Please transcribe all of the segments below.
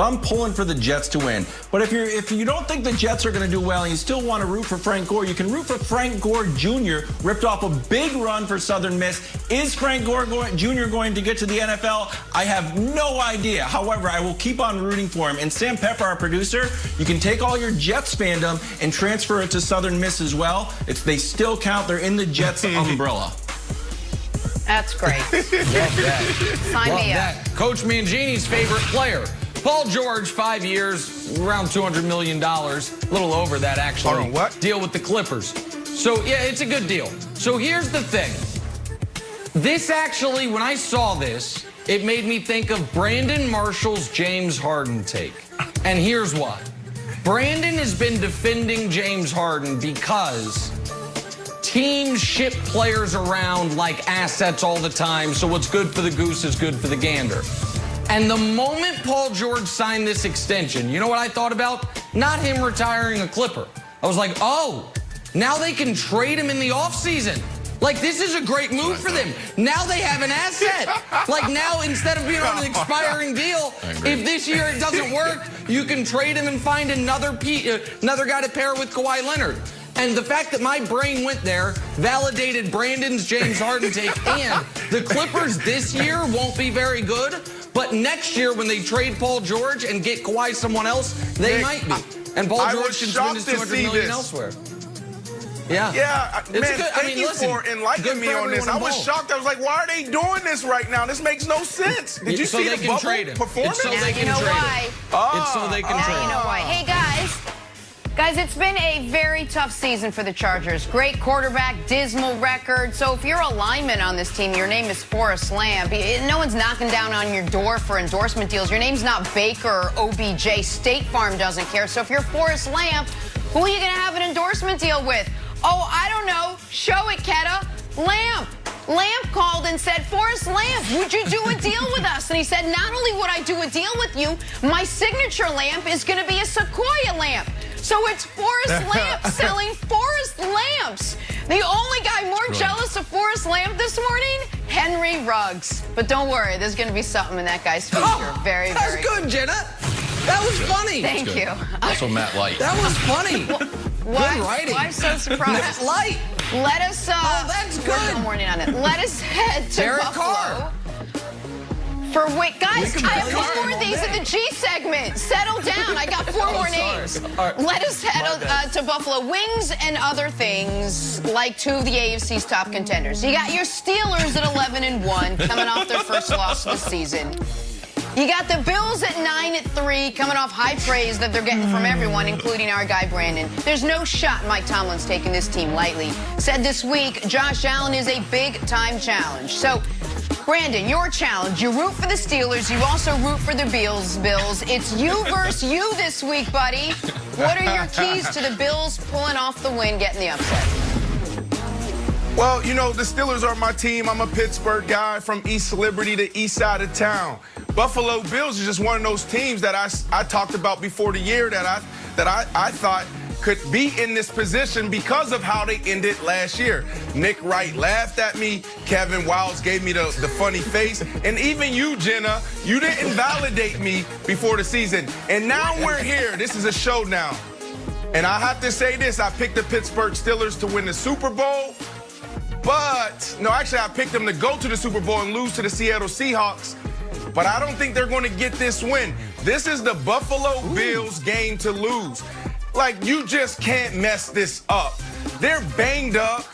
I'm pulling for the Jets to win. But if you don't think the Jets are going to do well and you still want to root for Frank Gore, you can root for Frank Gore Jr., ripped off a big run for Southern Miss. Is Frank Gore Jr. going to get to the NFL? I have no idea. However, I will keep on rooting for him. And Sam Pepper, our producer, you can take all your Jets fandom and transfer it to Southern Miss as well. They still count. They're in the Jets umbrella. That's great. Love that. Sign me up. Coach Mangini's favorite player. Paul George, 5 years, around $200 million. A little over that, actually. Hold on, what? Deal with the Clippers. So, yeah, it's a good deal. So here's the thing. This actually, when I saw this, it made me think of Brandon Marshall's James Harden take. And here's why. Brandon has been defending James Harden because teams ship players around like assets all the time, so what's good for the goose is good for the gander. And the moment Paul George signed this extension, you know what I thought about? Not him retiring a Clipper. I was like, oh, now they can trade him in the offseason. Like, this is a great move for them. Now they have an asset. Like, now, instead of being on an expiring deal, if this year it doesn't work, you can trade him and find another guy to pair with Kawhi Leonard. And the fact that my brain went there validated Brandon's James Harden take. And the Clippers this year won't be very good. But next year, when they trade Paul George and get Kawhi someone else, they might be. And Paul George can spend his $200 million elsewhere. Yeah. Yeah, man, thank you for enlightening me on this. I was shocked. I was like, why are they doing this right now? This makes no sense. Did you see the bubble performance? It's so they can trade him. It's so they can trade him. You know why. Hey, Guys, it's been a very tough season for the Chargers. Great quarterback, dismal record. So if you're a lineman on this team, your name is Forrest Lamp. No one's knocking down on your door for endorsement deals. Your name's not Baker or OBJ. State Farm doesn't care. So if you're Forrest Lamp, who are you going to have an endorsement deal with? Oh, I don't know. Show it, Ketta. Lamp. Lamp called and said, Forrest Lamp, would you do a deal with us? And he said, not only would I do a deal with you, my signature lamp is going to be a Sequoia lamp. So it's Forrest Lamp selling Forrest lamps. The only guy more jealous of Forrest Lamp this morning, Henry Ruggs. But don't worry, there's going to be something in that guy's future. Very, that was good, Jenna. That was funny. Thank you. Also, Matt Light. That was funny. Good writing. Why so surprised? Matt Light. Let us. Oh, that's good. No morning on it. Let us head to Derek Buffalo. Carr. For guys, I have one more of these in the G segment. Settle down. I got four more names. Right. Let us head to Buffalo. Wings and other things, like two of the AFC's top contenders. You got your Steelers at 11-1, coming off their first loss of the season. You got the Bills at 9-3, coming off high praise that they're getting from everyone, including our guy Brandon. There's no shot Mike Tomlin's taking this team lightly. Said this week, Josh Allen is a big-time challenge. So, Brandon, your challenge. You root for the Steelers. You also root for the Bills. It's you versus you this week, buddy. What are your keys to the Bills pulling off the win, getting the upset? Well, you know, the Steelers are my team. I'm a Pittsburgh guy from East Liberty to east side of town. Buffalo Bills is just one of those teams that I talked about before the year that I thought could be in this position because of how they ended last year. Nick Wright laughed at me. Kevin Wiles gave me the funny face. And even you, Jenna, you didn't validate me before the season. And now we're here. This is a show now. And I have to say this. I picked the Pittsburgh Steelers to win the Super Bowl. But, no, actually, I picked them to go to the Super Bowl and lose to the Seattle Seahawks. But I don't think they're going to get this win. This is the Buffalo Bills game to lose. Like, you just can't mess this up. They're banged up.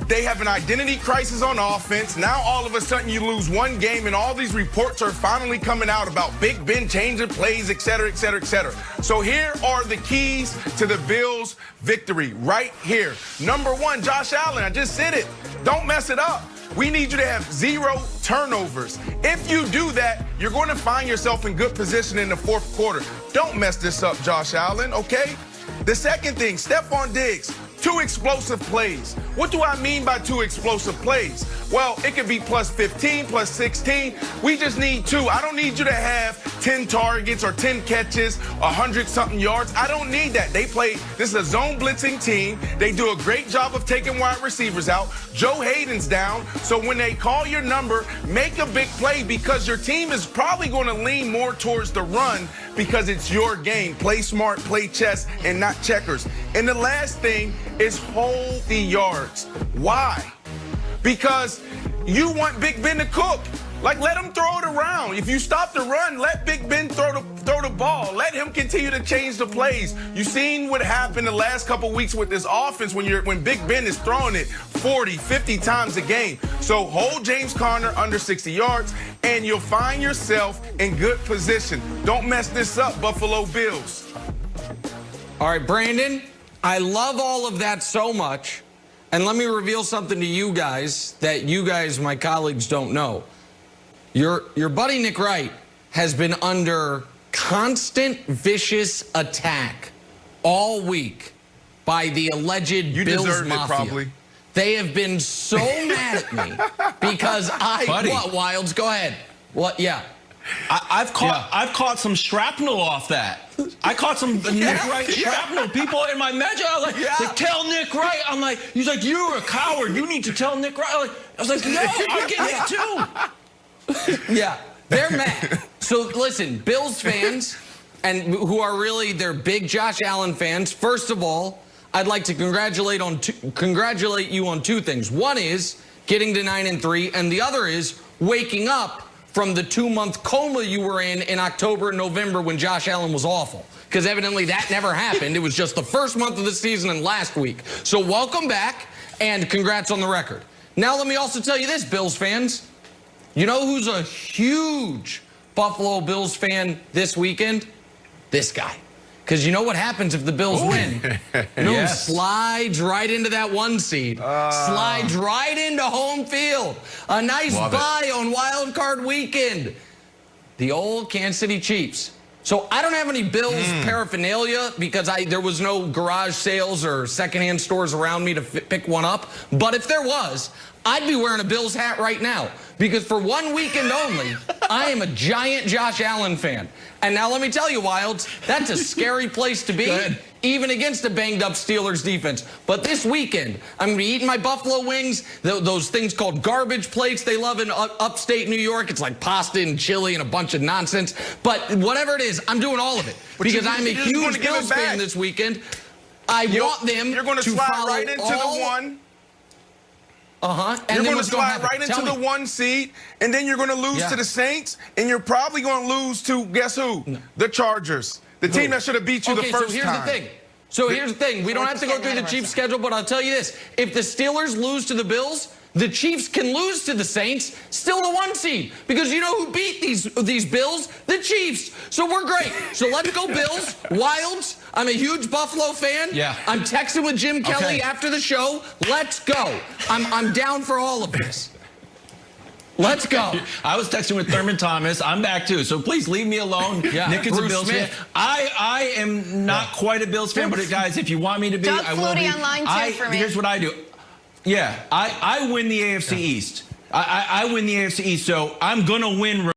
They have an identity crisis on offense. Now, all of a sudden, you lose one game, and all these reports are finally coming out about Big Ben changing plays, et cetera, et cetera, et cetera. So here are the keys to the Bills' victory right here. Number one, Josh Allen. I just said it. Don't mess it up. We need you to have 0 turnovers. If you do that, you're going to find yourself in good position in the fourth quarter. Don't mess this up, Josh Allen, okay? The second thing, Stephon Diggs, 2 explosive plays. What do I mean by 2 explosive plays? Well, it could be plus 15, plus 16. We just need 2. I don't need you to have 10 targets or 10 catches, 100-something yards. I don't need that. This is a zone blitzing team. They do a great job of taking wide receivers out. Joe Hayden's down. So when they call your number, make a big play because your team is probably going to lean more towards the run because it's your game. Play smart, play chess, and not checkers. And the last thing is hold the yards. Why? Because you want Big Ben to cook. Like, let him throw it around. If you stop the run, let Big Ben throw the ball. Let him continue to change the plays. You've seen what happened the last couple weeks with this offense when Big Ben is throwing it 40, 50 times a game. So hold James Conner under 60 yards, and you'll find yourself in good position. Don't mess this up, Buffalo Bills. All right, Brandon, I love all of that so much. And let me reveal something to you guys that you guys, my colleagues, don't know. Your buddy Nick Wright has been under constant vicious attack all week by the alleged Bills Mafia. Probably. They have been so mad at me because what, Wilds? Go ahead. What? Yeah. I've caught some shrapnel off that. I caught some Nick Wright shrapnel. People in my message are like, tell Nick Wright. I'm like, he's like, you're a coward. You need to tell Nick Wright. I was like, no, I'm getting it too. Yeah, they're mad. So listen, Bills fans, and who are really, they're big Josh Allen fans. First of all, I'd like to congratulate you on two things. One is getting to 9-3, and the other is waking up from the 2-month coma you were in October and November when Josh Allen was awful. Because evidently that never happened. It was just the first month of the season and last week. So welcome back, and congrats on the record. Now let me also tell you this, Bills fans. You know who's a huge Buffalo Bills fan this weekend? This guy. Because you know what happens if the Bills win? Slides right into that 1 seed. Slides right into home field. A nice buy on Wild Card weekend. The old Kansas City Chiefs. So I don't have any Bills paraphernalia because there was no garage sales or secondhand stores around me to pick one up. But if there was, I'd be wearing a Bills hat right now. Because for 1 weekend only, I am a giant Josh Allen fan. And now let me tell you, Wilds, that's a scary place to be, even against a banged-up Steelers defense. But this weekend, I'm going to be eating my buffalo wings, those things called garbage plates they love in upstate New York. It's like pasta and chili and a bunch of nonsense. But whatever it is, I'm doing all of it. Because I'm a huge Bills fan this weekend. I want them You're going to slide right into the one. And you're going to slide right into the 1 seed, and then you're going to lose to the Saints, and you're probably going to lose to, guess who? The Chargers. The team that should have beat you the first time. So here's the thing. We don't have to go through the Chiefs' schedule, but I'll tell you this. If the Steelers lose to the Bills, the Chiefs can lose to the Saints, still the 1 seed. Because you know who beat these Bills? The Chiefs. So we're great. So let's go Bills. Wilds. I'm a huge Buffalo fan. Yeah. I'm texting with Jim Kelly after the show. Let's go. I'm down for all of this. Let's go. I was texting with Thurman Thomas. I'm back too. So please leave me alone. Nick is a Bills fan. I am not quite a Bills fan, but guys, if you want me to be, I will be. Online too for me. Here's what I do. Yeah, I win the AFC East. I win the AFC East, so I'm going to win